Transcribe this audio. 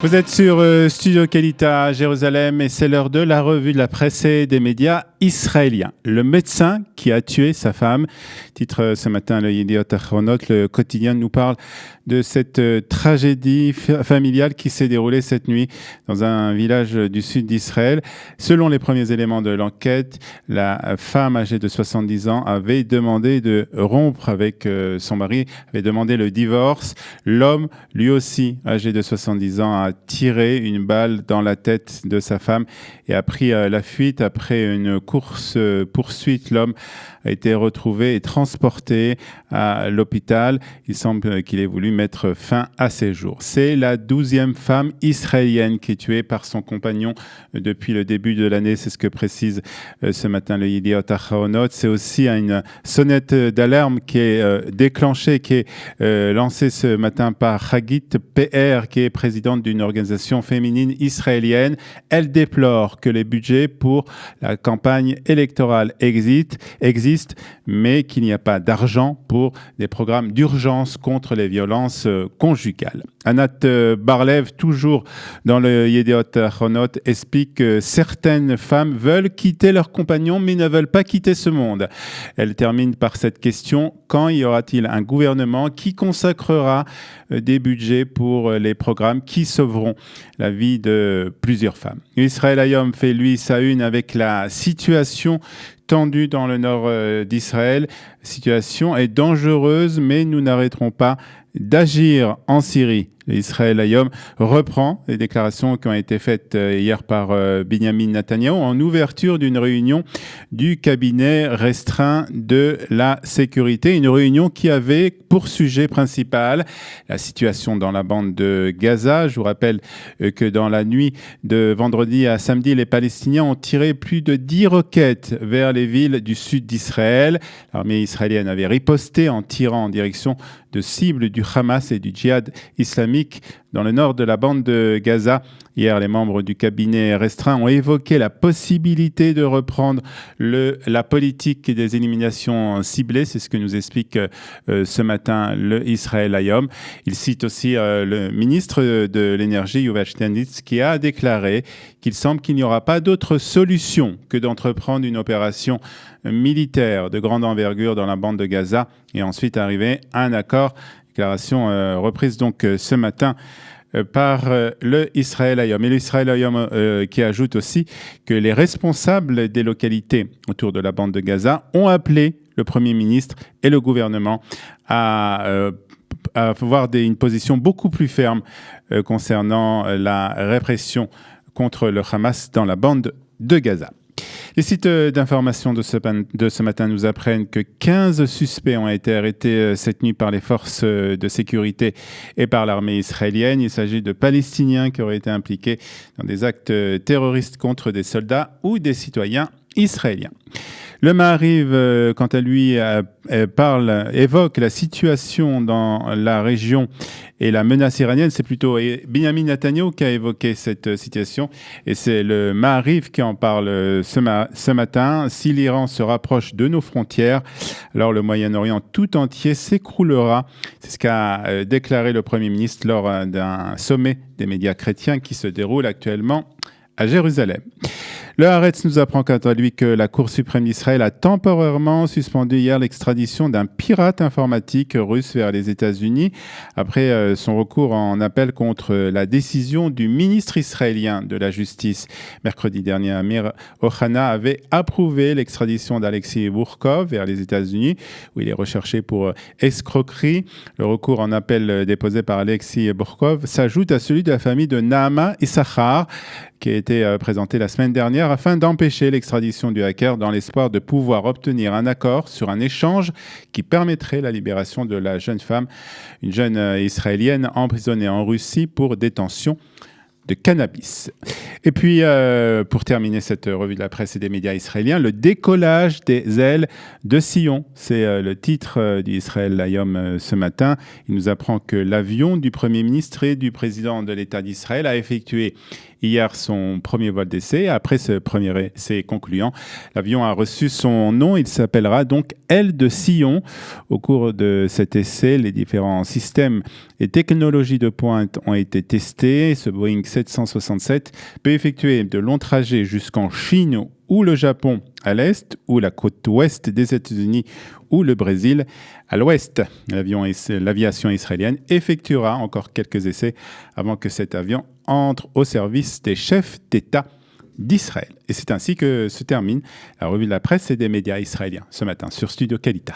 Vous êtes sur Studio Kalita à Jérusalem et c'est l'heure de la revue de la presse et des médias israéliens. Le médecin qui a tué sa femme, titre ce matin le Yediot Ahronot, le quotidien nous parle de cette tragédie familiale qui s'est déroulée cette nuit dans un village du sud d'Israël. Selon les premiers éléments de l'enquête, la femme âgée de 70 ans avait demandé de rompre avec son mari, avait demandé le divorce. L'homme, lui aussi âgé de 70 ans, a tiré une balle dans la tête de sa femme et a pris la fuite. Après une course-poursuite, l'homme a été retrouvé et transporté à l'hôpital. Il semble qu'il ait voulu mettre fin à ses jours. C'est la 12e femme israélienne qui est tuée par son compagnon depuis le début de l'année. C'est ce que précise ce matin le Yediot Ahronot. C'est aussi une sonnette d'alarme qui est déclenchée, qui est lancée ce matin par Hagit PR, qui est présidente d'une organisation féminine israélienne. Elle déplore que les budgets pour la campagne électorale existent, mais qu'il n'y a pas d'argent pour des programmes d'urgence contre les violences conjugales. Anat Barlev, toujours dans le Yediot Ahronot, explique que certaines femmes veulent quitter leur compagnon mais ne veulent pas quitter ce monde. Elle termine par cette question: quand y aura-t-il un gouvernement qui consacrera des budgets pour les programmes qui sauveront la vie de plusieurs femmes? Israël Hayom fait lui sa une avec la situation tendue dans le nord d'Israël. La situation est dangereuse, mais nous n'arrêterons pas d'agir en Syrie. Israël Hayom reprend les déclarations qui ont été faites hier par Benjamin Netanyahu en ouverture d'une réunion du cabinet restreint de la sécurité. Une réunion qui avait pour sujet principal la situation dans la bande de Gaza. Je vous rappelle que dans la nuit de vendredi à samedi, les Palestiniens ont tiré plus de 10 roquettes vers les villes du sud d'Israël. L'armée israélienne avait riposté en tirant en direction de cibles du Hamas et du djihad islamique dans le nord de la bande de Gaza. Hier, les membres du cabinet restreint ont évoqué la possibilité de reprendre la politique des éliminations ciblées. C'est ce que nous explique ce matin le Israël Hayom. Il cite aussi le ministre de l'Énergie, Yuval Steinitz, qui a déclaré qu'il semble qu'il n'y aura pas d'autre solution que d'entreprendre une opération militaire de grande envergure dans la bande de Gaza et ensuite arriver à un accord. Déclaration reprise donc ce matin par le Israël Hayom. Et l'Israël Hayom qui ajoute aussi que les responsables des localités autour de la bande de Gaza ont appelé le Premier ministre et le gouvernement à avoir une position beaucoup plus ferme concernant la répression contre le Hamas dans la bande de Gaza. Les sites d'information de ce matin nous apprennent que 15 suspects ont été arrêtés cette nuit par les forces de sécurité et par l'armée israélienne. Il s'agit de Palestiniens qui auraient été impliqués dans des actes terroristes contre des soldats ou des citoyens israéliens. Le Maariv, quant à lui, évoque la situation dans la région et la menace iranienne. C'est plutôt Benjamin Netanyahu qui a évoqué cette situation et c'est le Maariv qui en parle ce matin. Si l'Iran se rapproche de nos frontières, alors le Moyen-Orient tout entier s'écroulera. C'est ce qu'a déclaré le Premier ministre lors d'un sommet des médias chrétiens qui se déroule actuellement à Jérusalem. Le Haaretz nous apprend quant à lui que la Cour suprême d'Israël a temporairement suspendu hier l'extradition d'un pirate informatique russe vers les États-Unis après son recours en appel contre la décision du ministre israélien de la Justice. Mercredi dernier, Amir Ohana avait approuvé l'extradition d'Alexei Bourkov vers les États-Unis où il est recherché pour escroquerie. Le recours en appel déposé par Alexei Bourkov s'ajoute à celui de la famille de Naama Issachar qui a été présenté la semaine dernière afin d'empêcher l'extradition du hacker dans l'espoir de pouvoir obtenir un accord sur un échange qui permettrait la libération de la jeune femme, une jeune israélienne emprisonnée en Russie pour détention de cannabis. Et puis, pour terminer cette revue de la presse et des médias israéliens, le décollage des ailes de Sion. C'est le titre d'Israël Hayom ce matin. Il nous apprend que l'avion du Premier ministre et du président de l'État d'Israël a effectué hier son premier vol d'essai. Après ce premier essai concluant, l'avion a reçu son nom. Il s'appellera donc Aile de Sion. Au cours de cet essai, les différents systèmes et technologies de pointe ont été testés. Ce Boeing 767 peut effectuer de longs trajets jusqu'en Chine ou le Japon à l'est, ou la côte ouest des États-Unis ou le Brésil à l'ouest. L'aviation israélienne effectuera encore quelques essais avant que cet avion entre au service des chefs d'État d'Israël. Et c'est ainsi que se termine la revue de la presse et des médias israéliens ce matin sur Studio Kalita.